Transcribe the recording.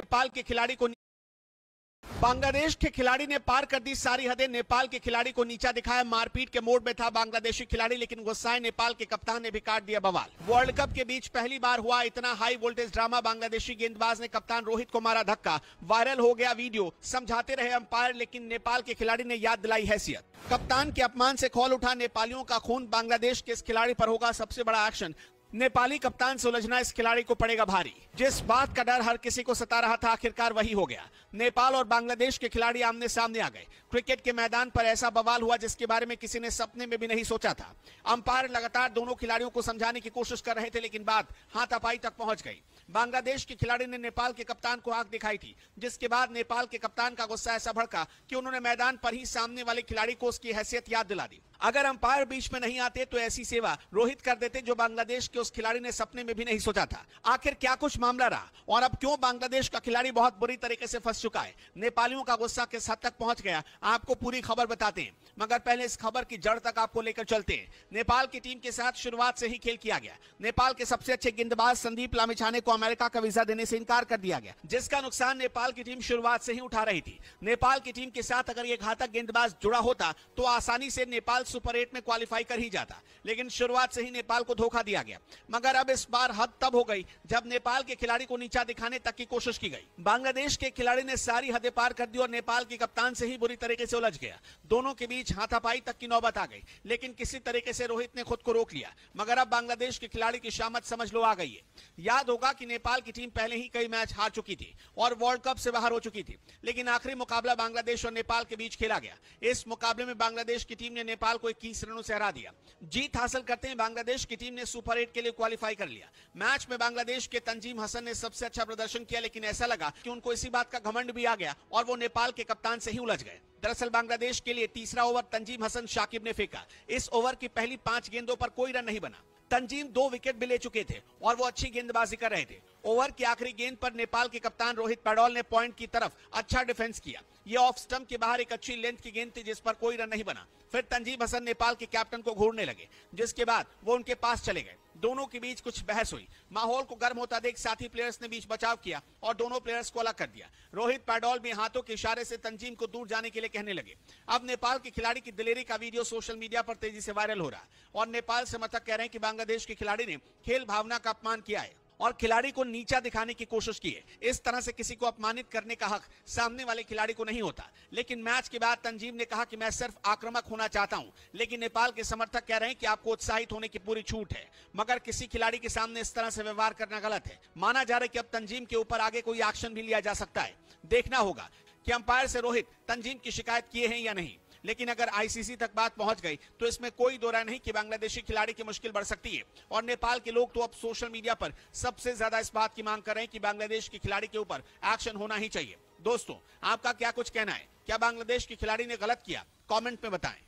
नेपाल के खिलाड़ी को बांग्लादेश के खिलाड़ी ने पार कर दी सारी हदें। नेपाल के खिलाड़ी को नीचा दिखाया। मारपीट के मोड में था बांग्लादेशी खिलाड़ी, लेकिन गुस्साए नेपाल के कप्तान ने भी काट दिया बवाल। वर्ल्ड कप के बीच पहली बार हुआ इतना हाई वोल्टेज ड्रामा। बांग्लादेशी गेंदबाज ने कप्तान रोहित को मारा धक्का। वायरल हो गया वीडियो। समझाते रहे अंपायर, लेकिन नेपाल के खिलाड़ी ने याद दिलाई हैसियत। कप्तान के अपमान से खौल उठा नेपालियों का खून। बांग्लादेश के इस खिलाड़ी पर होगा सबसे बड़ा एक्शन। नेपाली कप्तान से उलझना इस खिलाड़ी को पड़ेगा भारी। जिस बात का डर हर किसी को सता रहा था, आखिरकार वही हो गया। नेपाल और बांग्लादेश के खिलाड़ी आमने सामने आ गए। क्रिकेट के मैदान पर ऐसा बवाल हुआ जिसके बारे में किसी ने सपने में भी नहीं सोचा था। अंपायर लगातार दोनों खिलाड़ियों को समझाने की कोशिश कर रहे थे, लेकिन बात हाथापाई तक पहुंच गई। बांग्लादेश के खिलाड़ी ने नेपाल के कप्तान को आंख दिखाई थी, जिसके बाद नेपाल के कप्तान का गुस्सा ऐसा भड़का कि उन्होंने मैदान पर ही सामने वाले खिलाड़ी को उसकी हैसियत याद दिला दी। अगर अंपायर बीच में नहीं आते तो ऐसी सेवा रोहित कर देते, जो बांग्लादेश के उस खिलाड़ी ने सपने में भी नहीं सोचा था। आखिर क्या कुछ मामला रहा और अब क्यों बांग्लादेश का खिलाड़ी बहुत बुरी तरीके से फंस चुका है, नेपालियों का गुस्सा किस हद तक पहुंच गया, आपको पूरी खबर बताते हैं। मगर पहले इस खबर की जड़ तक आपको लेकर चलते हैं। नेपाल की टीम के साथ शुरुआत से ही खेल किया गया। नेपाल के सबसे अच्छे गेंदबाज संदीप लामिछाने को अमेरिका का वीजा देने से इनकार कर दिया गया, जिसका नुकसान नेपाल की टीम शुरुआत से ही उठा रही थी। नेपाल की टीम के साथ अगर ये घातक गेंदबाज जुड़ा होता तो आसानी से नेपाल सुपर 8 में क्वालिफाई कर ही जाता, लेकिन शुरुआत से ही नेपाल को धोखा दिया गया। मगर अब इस बार हद तब हो गई जब नेपाल के खिलाड़ी को नीचा दिखाने तक की कोशिश की गई। बांग्लादेश के खिलाड़ी ने सारी हदें पार कर दी और नेपाल के कप्तान से ही बुरी तरीके से उलझ गया। दोनों के बीच हाथापाई तक की नौबत आ गई, लेकिन किसी तरीके से रोहित ने खुद को रोक लिया। मगर अब बांग्लादेश के खिलाड़ी की शामत समझ लो आ गई है। याद होगा कि नेपाल की टीम पहले ही कई मैच हार चुकी थी और वर्ल्ड कप से बाहर हो चुकी थी, लेकिन आखिरी मुकाबला बांग्लादेश और नेपाल के बीच खेला गया। इस मुकाबले में बांग्लादेश की टीम ने नेपाल को 21 रनों से हरा दिया। जीत हासिल करते हैं बांग्लादेश की टीम ने सुपर 8 के लिए क्वालिफाई कर लिया। मैच में बांग्लादेश के तंजीम हसन ने सबसे अच्छा प्रदर्शन किया, लेकिन ऐसा लगा कि उनको इसी बात का घमंड भी आ गया और वो नेपाल के कप्तान से ही उलझ गए। दरअसल बांग्लादेश के लिए तीसरा ओवर तंजीम हसन शाकिब ने फेंका। इस ओवर की पहली 5 गेंदों पर कोई रन नहीं बना। तंजीम 2 विकेट भी ले चुके थे और वो अच्छी गेंदबाजी कर रहे थे। ओवर की आखिरी गेंद पर नेपाल के कप्तान रोहित पैडॉल ने पॉइंट की तरफ अच्छा डिफेंस किया। ये ऑफ स्टंप के बाहर एक अच्छी लेंथ की गेंद थी जिस पर कोई रन नहीं बना। फिर तंजीम हसन नेपाल के कैप्टन को घूरने लगे, जिसके बाद वो उनके पास चले गए। दोनों के बीच कुछ बहस हुई। माहौल को गर्म होता देख साथी प्लेयर्स ने बीच बचाव किया और दोनों प्लेयर्स को अलग कर दिया। रोहित पैडॉल भी हाथों के इशारे से तंजीम को दूर जाने के लिए कहने लगे। अब नेपाल के खिलाड़ी की दिलेरी का वीडियो सोशल मीडिया पर तेजी से वायरल हो रहा है और नेपाल समर्थक कह रहे हैं कि बांग्लादेश के खिलाड़ी ने खेल भावना का अपमान किया है और खिलाड़ी को नीचा दिखाने की कोशिश की है। इस तरह से किसी को अपमानित करने का हक सामने वाले खिलाड़ी को नहीं होता। लेकिन मैच के बाद तंजीम ने कहा कि मैं सिर्फ आक्रामक होना चाहता हूं, लेकिन नेपाल के समर्थक कह रहे हैं कि आपको उत्साहित होने की पूरी छूट है, मगर किसी खिलाड़ी के सामने इस तरह से व्यवहार करना गलत है। माना जा रहा है कि अब तंजीम के ऊपर आगे कोई एक्शन भी लिया जा सकता है। देखना होगा कि अंपायर से रोहित तंजीम की शिकायत किए हैं या नहीं, लेकिन अगर आईसीसी तक बात पहुंच गई तो इसमें कोई दो राय नहीं कि बांग्लादेशी खिलाड़ी की मुश्किल बढ़ सकती है। और नेपाल के लोग तो अब सोशल मीडिया पर सबसे ज्यादा इस बात की मांग कर रहे हैं कि बांग्लादेश के खिलाड़ी के ऊपर एक्शन होना ही चाहिए। दोस्तों, आपका क्या कुछ कहना है? क्या बांग्लादेश के खिलाड़ी ने गलत किया? कमेंट में बताएं।